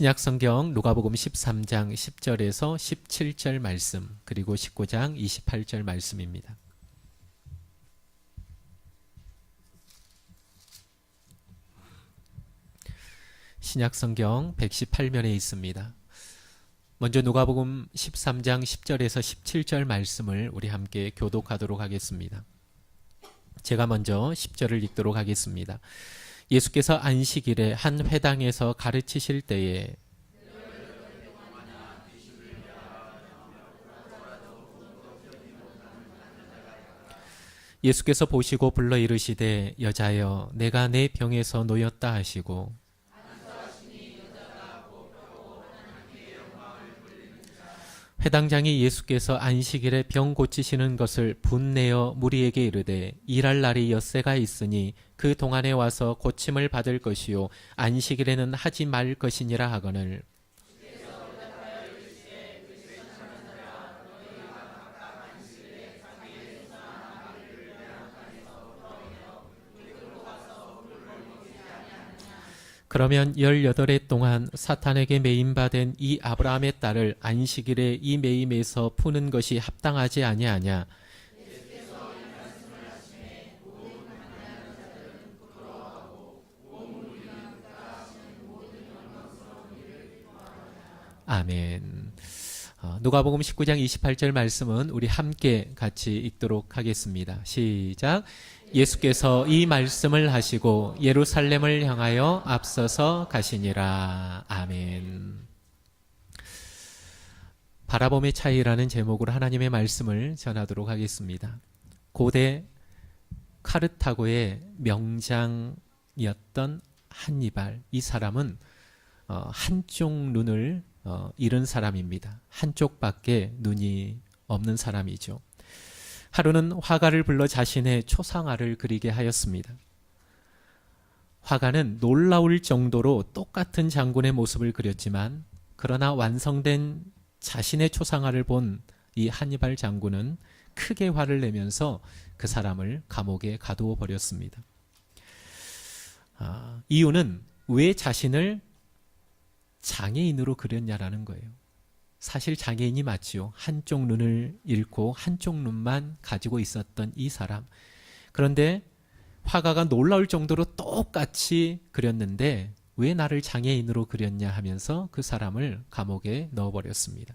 신약성경 누가복음 13장 10절에서 17절 말씀, 그리고 19장 28절 말씀입니다. 신약성경 118면에 있습니다. 먼저 누가복음 13장 10절에서 17절 말씀을 우리 함께 교독하도록 하겠습니다. 제가 먼저 10절을 읽도록 하겠습니다. 예수께서 안식일에 한 회당에서 가르치실 때에 예수께서 보시고 불러 이르시되 여자여 내가 내 병에서 놓였다 하시고 회당장이 예수께서 안식일에 병 고치시는 것을 분내어 무리에게 이르되 일할 날이 엿새가 있으니 그 동안에 와서 고침을 받을 것이요 안식일에는 하지 말 것이니라 하거늘 그러면 18해 동안 사탄에게 매임받은 이 아브라함의 딸을 안식일에 이 매임에서 푸는 것이 합당하지 아니하냐. 아멘. 누가복음 19장 28절 말씀은 우리 함께 같이 읽도록 하겠습니다. 시작. 예수께서 이 말씀을 하시고 예루살렘을 향하여 앞서서 가시니라. 아멘. 바라봄의 차이라는 제목으로 하나님의 말씀을 전하도록 하겠습니다. 고대 카르타고의 명장이었던 한니발, 이 사람은 한쪽 눈을 잃은 사람입니다. 한쪽밖에 눈이 없는 사람이죠. 하루는 화가를 불러 자신의 초상화를 그리게 하였습니다. 화가는 놀라울 정도로 똑같은 장군의 모습을 그렸지만 그러나 완성된 자신의 초상화를 본 이 한니발 장군은 크게 화를 내면서 그 사람을 감옥에 가두어 버렸습니다. 이유는 왜 자신을 장애인으로 그렸냐라는 거예요. 사실 장애인이 맞지요. 한쪽 눈을 잃고 한쪽 눈만 가지고 있었던 이 사람. 그런데 화가가 놀라울 정도로 똑같이 그렸는데 왜 나를 장애인으로 그렸냐 하면서 그 사람을 감옥에 넣어버렸습니다.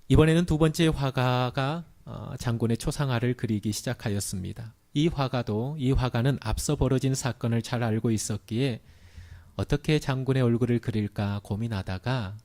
이번에는 두 번째 화가가 장군의 초상화를 그리기 시작하였습니다. 이 화가는 앞서 벌어진 사건을 잘 알고 있었기에 어떻게 장군의 얼굴을 그릴까 고민하다가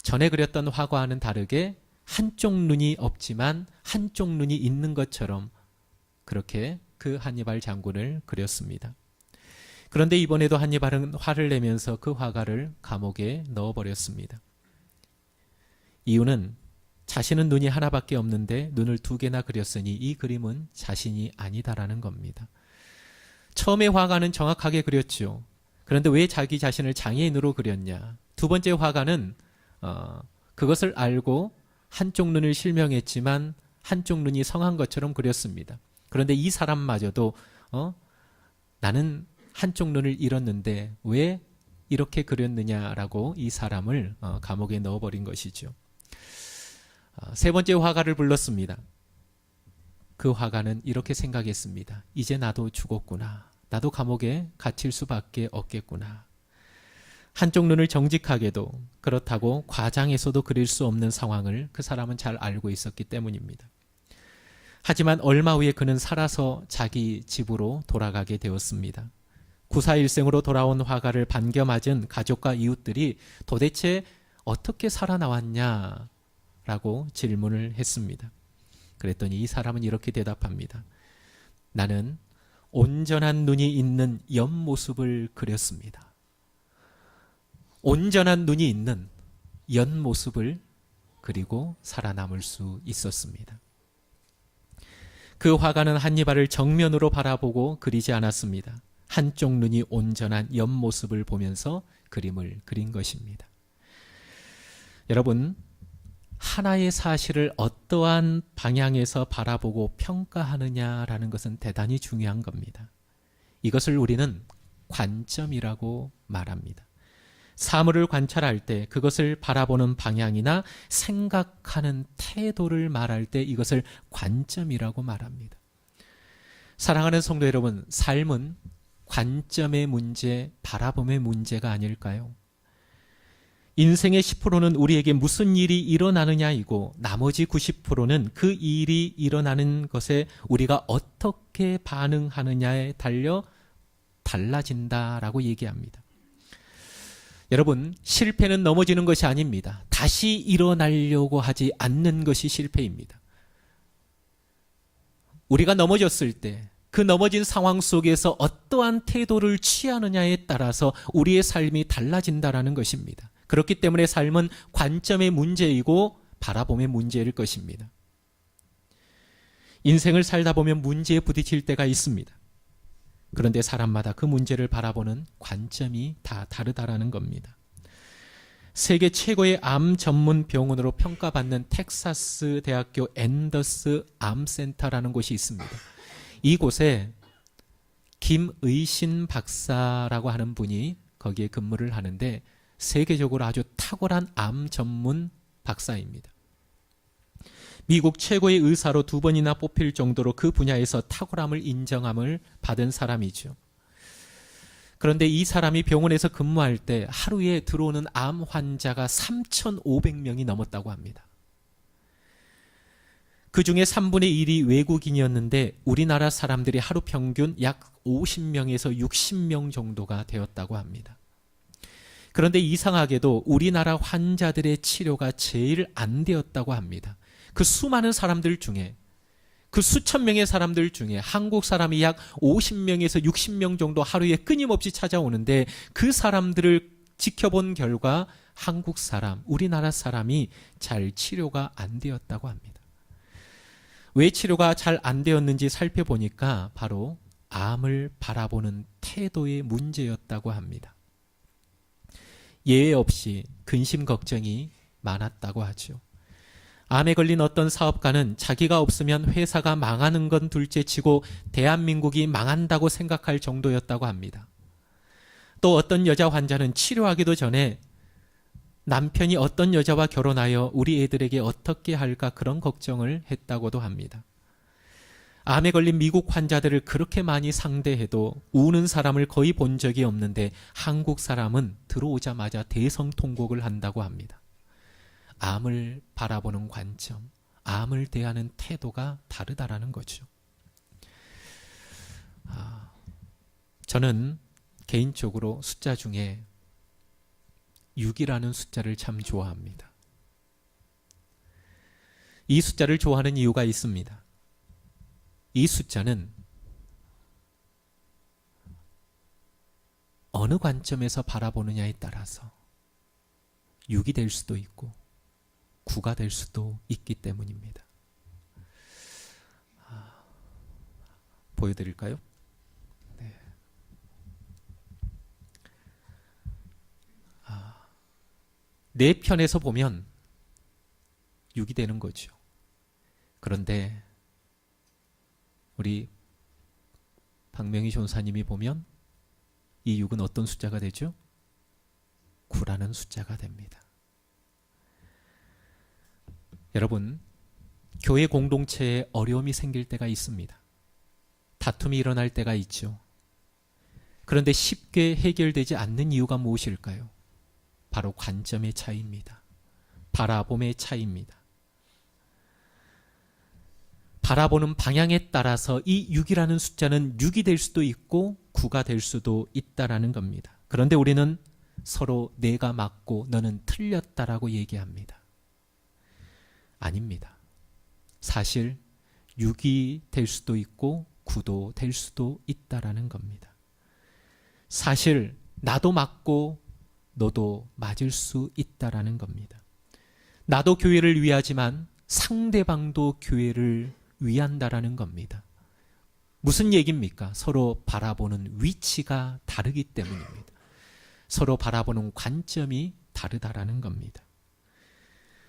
전에 그렸던 화가와는 다르게 한쪽 눈이 없지만 한쪽 눈이 있는 것처럼 그렇게 그 한니발 장군을 그렸습니다. 그런데 이번에도 한니발은 화를 내면서 그 화가를 감옥에 넣어버렸습니다. 이유는 자신은 눈이 하나밖에 없는데 눈을 두 개나 그렸으니 이 그림은 자신이 아니다라는 겁니다. 처음에 화가는 정확하게 그렸죠. 그런데 왜 자기 자신을 장애인으로 그렸냐? 두 번째 화가는 그것을 알고 한쪽 눈을 실명했지만 한쪽 눈이 성한 것처럼 그렸습니다. 그런데 이 사람마저도 나는 한쪽 눈을 잃었는데 왜 이렇게 그렸느냐라고 이 사람을 감옥에 넣어버린 것이죠. 세 번째 화가를 불렀습니다. 그 화가는 이렇게 생각했습니다. 이제 나도 죽었구나. 나도 감옥에 갇힐 수밖에 없겠구나. 한쪽 눈을 정직하게도 그렇다고 과장해서도 그릴 수 없는 상황을 그 사람은 잘 알고 있었기 때문입니다. 하지만 얼마 후에 그는 살아서 자기 집으로 돌아가게 되었습니다. 구사일생으로 돌아온 화가를 반겨맞은 가족과 이웃들이 도대체 어떻게 살아나왔냐라고 질문을 했습니다. 그랬더니 이 사람은 이렇게 대답합니다. 나는 온전한 눈이 있는 옆모습을 그렸습니다. 온전한 눈이 있는 옆모습을 그리고 살아남을 수 있었습니다. 그 화가는 한니발을 정면으로 바라보고 그리지 않았습니다. 한쪽 눈이 온전한 옆모습을 보면서 그림을 그린 것입니다. 여러분, 하나의 사실을 어떠한 방향에서 바라보고 평가하느냐라는 것은 대단히 중요한 겁니다. 이것을 우리는 관점이라고 말합니다. 사물을 관찰할 때 그것을 바라보는 방향이나 생각하는 태도를 말할 때 이것을 관점이라고 말합니다. 사랑하는 성도 여러분, 삶은 관점의 문제, 바라봄의 문제가 아닐까요? 인생의 10%는 우리에게 무슨 일이 일어나느냐이고 나머지 90%는 그 일이 일어나는 것에 우리가 어떻게 반응하느냐에 달려 달라진다라고 얘기합니다. 여러분, 실패는 넘어지는 것이 아닙니다. 다시 일어나려고 하지 않는 것이 실패입니다. 우리가 넘어졌을 때 그 넘어진 상황 속에서 어떠한 태도를 취하느냐에 따라서 우리의 삶이 달라진다라는 것입니다. 그렇기 때문에 삶은 관점의 문제이고 바라봄의 문제일 것입니다. 인생을 살다 보면 문제에 부딪힐 때가 있습니다. 그런데 사람마다 그 문제를 바라보는 관점이 다 다르다라는 겁니다. 세계 최고의 암 전문 병원으로 평가받는 텍사스 대학교 앤더스 암센터라는 곳이 있습니다. 이곳에 김의신 박사라고 하는 분이 거기에 근무를 하는데 세계적으로 아주 탁월한 암 전문 박사입니다. 미국 최고의 의사로 2번이나 뽑힐 정도로 그 분야에서 탁월함을 인정함을 받은 사람이죠. 그런데 이 사람이 병원에서 근무할 때 하루에 들어오는 암 환자가 3,500명이 넘었다고 합니다. 그 중에 3분의 1이 외국인이었는데 우리나라 사람들이 하루 평균 약 50명에서 60명 정도가 되었다고 합니다. 그런데 이상하게도 우리나라 환자들의 치료가 제일 안 되었다고 합니다. 그 수많은 사람들 중에, 그 수천 명의 사람들 중에 한국 사람이 약 50명에서 60명 정도 하루에 끊임없이 찾아오는데 그 사람들을 지켜본 결과 한국 사람, 우리나라 사람이 잘 치료가 안 되었다고 합니다. 왜 치료가 잘 안 되었는지 살펴보니까 바로 암을 바라보는 태도의 문제였다고 합니다. 예외 없이 근심 걱정이 많았다고 하죠. 암에 걸린 어떤 사업가는 자기가 없으면 회사가 망하는 건 둘째치고 대한민국이 망한다고 생각할 정도였다고 합니다. 또 어떤 여자 환자는 치료하기도 전에 남편이 어떤 여자와 결혼하여 우리 애들에게 어떻게 할까 그런 걱정을 했다고도 합니다. 암에 걸린 미국 환자들을 그렇게 많이 상대해도 우는 사람을 거의 본 적이 없는데 한국 사람은 들어오자마자 대성통곡을 한다고 합니다. 암을 바라보는 관점, 암을 대하는 태도가 다르다라는 거죠. 저는 개인적으로 숫자 중에 6이라는 숫자를 참 좋아합니다. 이 숫자를 좋아하는 이유가 있습니다. 이 숫자는 어느 관점에서 바라보느냐에 따라서 6이 될 수도 있고 9가 될 수도 있기 때문입니다. 보여드릴까요? 네. 내 편에서 보면 6이 되는 거죠. 그런데 우리 박명희 전사님이 보면 이 6은 어떤 숫자가 되죠? 9라는 숫자가 됩니다. 여러분, 교회 공동체에 어려움이 생길 때가 있습니다. 다툼이 일어날 때가 있죠. 그런데 쉽게 해결되지 않는 이유가 무엇일까요? 바로 관점의 차이입니다. 바라봄의 차이입니다. 바라보는 방향에 따라서 이 6이라는 숫자는 6이 될 수도 있고 9가 될 수도 있다라는 겁니다. 그런데 우리는 서로 내가 맞고 너는 틀렸다라고 얘기합니다. 아닙니다. 사실 6이 될 수도 있고 9도 될 수도 있다라는 겁니다. 사실 나도 맞고 너도 맞을 수 있다라는 겁니다. 나도 교회를 위하지만 상대방도 교회를 위한다라는 겁니다. 무슨 얘기입니까? 서로 바라보는 위치가 다르기 때문입니다. 서로 바라보는 관점이 다르다라는 겁니다.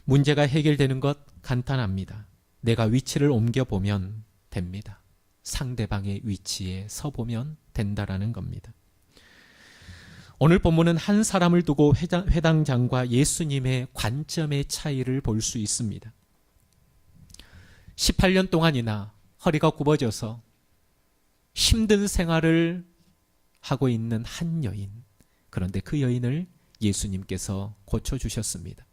문제가 해결되는 것 간단합니다. 내가 위치를 옮겨보면 됩니다. 상대방의 위치에 서보면 된다라는 겁니다. 오늘 본문은 한 사람을 두고 회당장과 예수님의 관점의 차이를 볼 수 있습니다. 18년 동안이나 허리가 굽어져서 힘든 생활을 하고 있는 한 여인. 그런데 그 여인을 예수님께서 고쳐주셨습니다.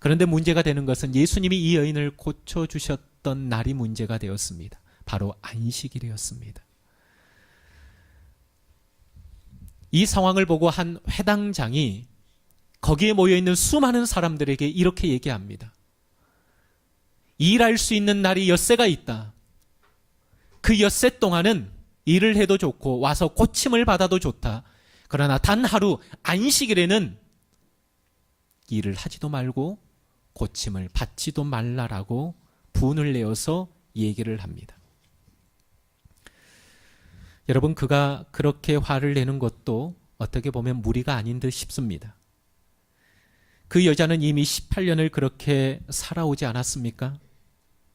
그런데 문제가 되는 것은 예수님이 이 여인을 고쳐주셨던 날이 문제가 되었습니다. 바로 안식일이었습니다. 이 상황을 보고 한 회당장이 거기에 모여있는 수많은 사람들에게 이렇게 얘기합니다. 일할 수 있는 날이 엿새가 있다. 그 엿새 동안은 일을 해도 좋고 와서 고침을 받아도 좋다. 그러나 단 하루 안식일에는 일을 하지도 말고 고침을 받지도 말라라고 분을 내어서 얘기를 합니다. 여러분, 그가 그렇게 화를 내는 것도 어떻게 보면 무리가 아닌 듯 싶습니다. 그 여자는 이미 18년을 그렇게 살아오지 않았습니까?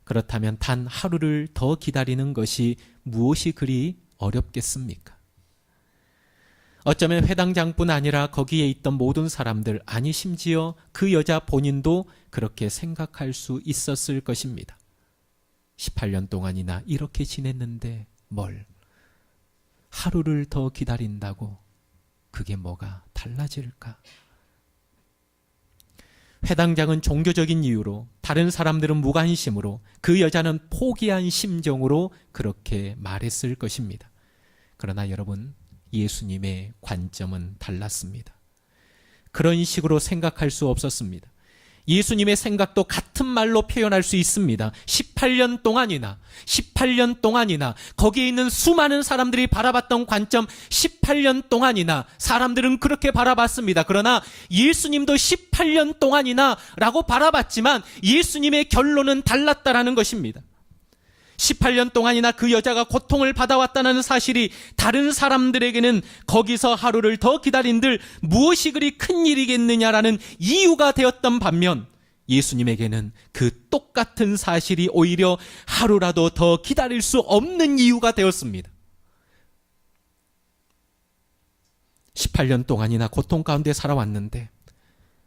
그렇다면 단 하루를 더 기다리는 것이 무엇이 그리 어렵겠습니까? 어쩌면 회당장뿐 아니라 거기에 있던 모든 사람들, 아니 심지어 그 여자 본인도 그렇게 생각할 수 있었을 것입니다. 18년 동안이나 이렇게 지냈는데 뭘 하루를 더 기다린다고 그게 뭐가 달라질까? 회당장은 종교적인 이유로, 다른 사람들은 무관심으로, 그 여자는 포기한 심정으로 그렇게 말했을 것입니다. 그러나 여러분, 예수님의 관점은 달랐습니다. 그런 식으로 생각할 수 없었습니다. 예수님의 생각도 같은 말로 표현할 수 있습니다. 18년 동안이나 거기에 있는 수많은 사람들이 바라봤던 관점, 18년 동안이나 사람들은 그렇게 바라봤습니다. 그러나 예수님도 18년 동안이나 라고 바라봤지만 예수님의 결론은 달랐다라는 것입니다. 18년 동안이나 그 여자가 고통을 받아왔다는 사실이 다른 사람들에게는 거기서 하루를 더 기다린들 무엇이 그리 큰 일이겠느냐라는 이유가 되었던 반면 예수님에게는 그 똑같은 사실이 오히려 하루라도 더 기다릴 수 없는 이유가 되었습니다. 18년 동안이나 고통 가운데 살아왔는데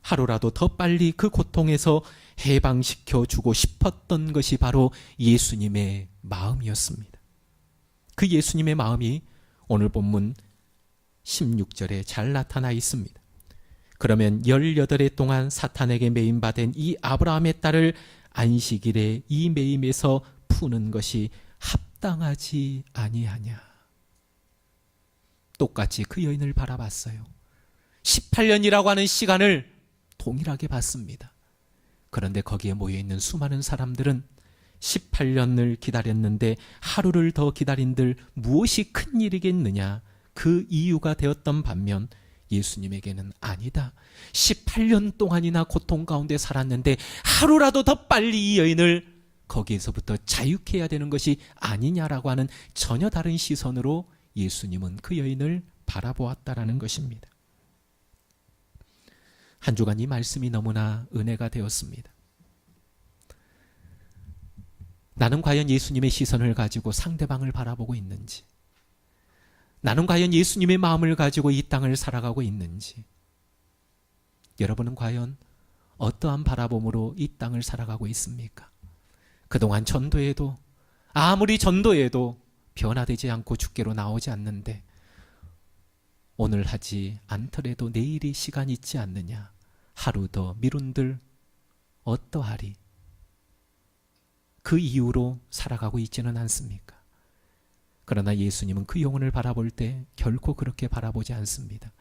하루라도 더 빨리 그 고통에서 해방시켜 주고 싶었던 것이 바로 예수님의 마음이었습니다. 그 예수님의 마음이 오늘 본문 16절에 잘 나타나 있습니다. 그러면 18해 동안 사탄에게 매임받은 이 아브라함의 딸을 안식일에 이 매임에서 푸는 것이 합당하지 아니하냐. 똑같이 그 여인을 바라봤어요. 18년이라고 하는 시간을 동일하게 봤습니다. 그런데 거기에 모여있는 수많은 사람들은 18년을 기다렸는데 하루를 더 기다린들 무엇이 큰 일이겠느냐, 그 이유가 되었던 반면 예수님에게는 아니다. 18년 동안이나 고통 가운데 살았는데 하루라도 더 빨리 이 여인을 거기에서부터 자유케 해야 되는 것이 아니냐라고 하는 전혀 다른 시선으로 예수님은 그 여인을 바라보았다라는 것입니다. 한 주간 이 말씀이 너무나 은혜가 되었습니다. 나는 과연 예수님의 시선을 가지고 상대방을 바라보고 있는지, 나는 과연 예수님의 마음을 가지고 이 땅을 살아가고 있는지, 여러분은 과연 어떠한 바라봄으로 이 땅을 살아가고 있습니까? 그동안 전도해도, 아무리 전도해도 변화되지 않고 주께로 나오지 않는데 오늘 하지 않더라도 내일이 시간 있지 않느냐, 하루 더 미룬들 어떠하리, 그 이유로 살아가고 있지는 않습니까? 그러나 예수님은 그 영혼을 바라볼 때 결코 그렇게 바라보지 않습니다.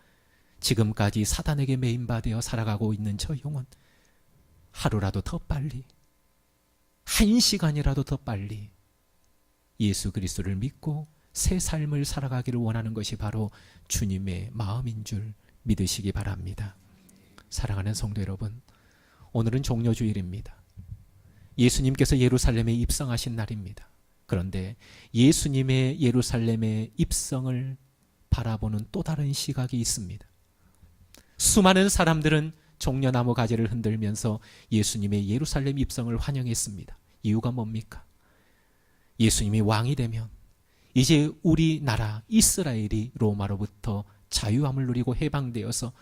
지금까지 사단에게 매임받아 살아가고 있는 저 영혼, 하루라도 더 빨리, 한 시간이라도 더 빨리 예수 그리스도를 믿고 새 삶을 살아가기를 원하는 것이 바로 주님의 마음인 줄 믿으시기 바랍니다. 사랑하는 성도 여러분, 오늘은 종려주일입니다. 예수님께서 예루살렘에 입성하신 날입니다. 그런데 예수님의 예루살렘의 입성을 바라보는 또 다른 시각이 있습니다. 수많은 사람들은 종려나무 가지를 흔들면서 예수님의 예루살렘 입성을 환영했습니다. 이유가 뭡니까? 예수님이 왕이 되면 이제 우리나라 이스라엘이 로마로부터 자유함을 누리고 해방되어서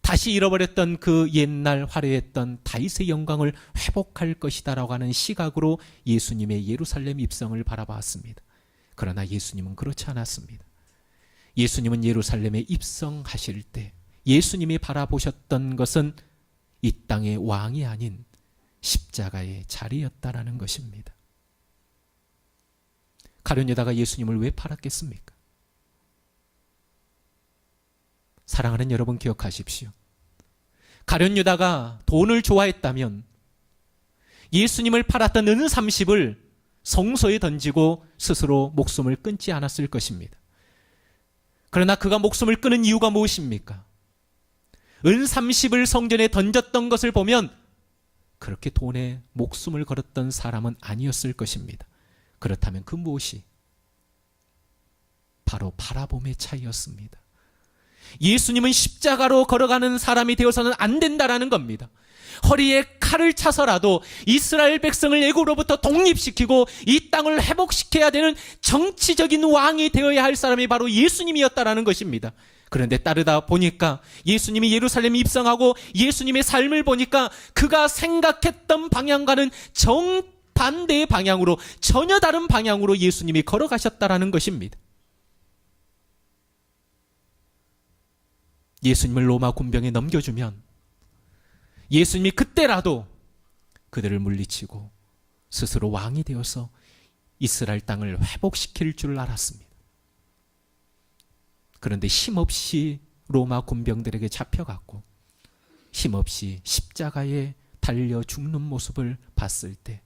다시 잃어버렸던 그 옛날 화려했던 다윗의 영광을 회복할 것이다라고 하는 시각으로 예수님의 예루살렘 입성을 바라봤습니다. 그러나 예수님은 그렇지 않았습니다. 예수님은 예루살렘에 입성하실 때 예수님이 바라보셨던 것은 이 땅의 왕이 아닌 십자가의 자리였다라는 것입니다. 가룟 유다가 예수님을 왜 팔았겠습니까? 사랑하는 여러분, 기억하십시오. 가룟 유다가 돈을 좋아했다면 예수님을 팔았던 은 30을 성소에 던지고 스스로 목숨을 끊지 않았을 것입니다. 그러나 그가 목숨을 끊은 이유가 무엇입니까? 은 30을 성전에 던졌던 것을 보면 그렇게 돈에 목숨을 걸었던 사람은 아니었을 것입니다. 그렇다면 그 무엇이? 바로 바라봄의 차이였습니다. 예수님은 십자가로 걸어가는 사람이 되어서는 안 된다라는 겁니다. 허리에 칼을 차서라도 이스라엘 백성을 애굽으로부터 독립시키고 이 땅을 회복시켜야 되는 정치적인 왕이 되어야 할 사람이 바로 예수님이었다라는 것입니다. 그런데 따르다 보니까 예수님이 예루살렘에 입성하고 예수님의 삶을 보니까 그가 생각했던 방향과는 정반대의 방향으로, 전혀 다른 방향으로 예수님이 걸어가셨다라는 것입니다. 예수님을 로마 군병에 넘겨주면 예수님이 그때라도 그들을 물리치고 스스로 왕이 되어서 이스라엘 땅을 회복시킬 줄 알았습니다. 그런데 힘없이 로마 군병들에게 잡혀갔고 힘없이 십자가에 달려 죽는 모습을 봤을 때,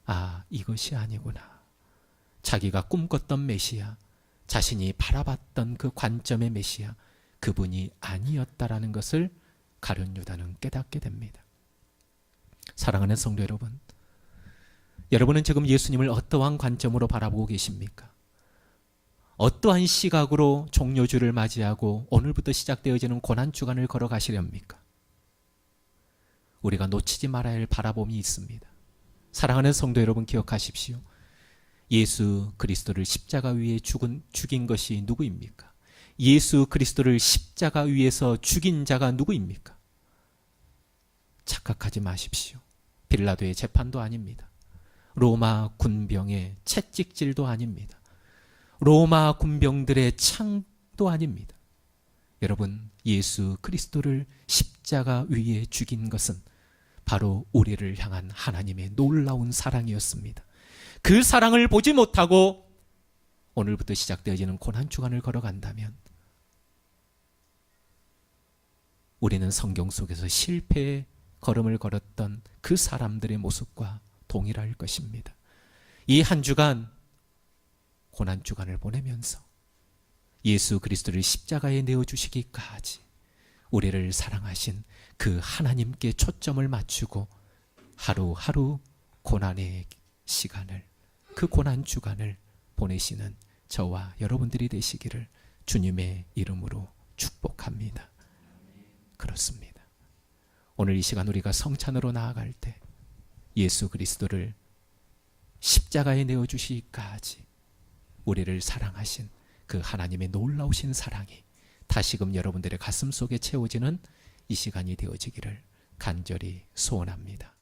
아, 이것이 아니구나. 자기가 꿈꿨던 메시아, 자신이 바라봤던 그 관점의 메시아, 그분이 아니었다라는 것을 가룟 유다는 깨닫게 됩니다. 사랑하는 성도 여러분, 여러분은 지금 예수님을 어떠한 관점으로 바라보고 계십니까? 어떠한 시각으로 종료주를 맞이하고 오늘부터 시작되어지는 고난주간을 걸어가시렵니까? 우리가 놓치지 말아야 할 바라봄이 있습니다. 사랑하는 성도 여러분, 기억하십시오. 예수 그리스도를 십자가 위에 죽인 것이 누구입니까? 예수 그리스도를 십자가 위에서 죽인 자가 누구입니까? 착각하지 마십시오. 빌라도의 재판도 아닙니다. 로마 군병의 채찍질도 아닙니다. 로마 군병들의 창도 아닙니다. 여러분, 예수 그리스도를 십자가 위에 죽인 것은 바로 우리를 향한 하나님의 놀라운 사랑이었습니다. 그 사랑을 보지 못하고 오늘부터 시작되어지는 고난주간을 걸어간다면 우리는 성경 속에서 실패의 걸음을 걸었던 그 사람들의 모습과 동일할 것입니다. 이 한 주간 고난주간을 보내면서 예수 그리스도를 십자가에 내어주시기까지 우리를 사랑하신 그 하나님께 초점을 맞추고 하루하루 고난의 시간을, 그 고난주간을 보내시는 저와 여러분들이 되시기를 주님의 이름으로 축복합니다. 그렇습니다. 오늘 이 시간 우리가 성찬으로 나아갈 때 예수 그리스도를 십자가에 내어주시기까지 우리를 사랑하신 그 하나님의 놀라우신 사랑이 다시금 여러분들의 가슴 속에 채워지는 이 시간이 되어지기를 간절히 소원합니다.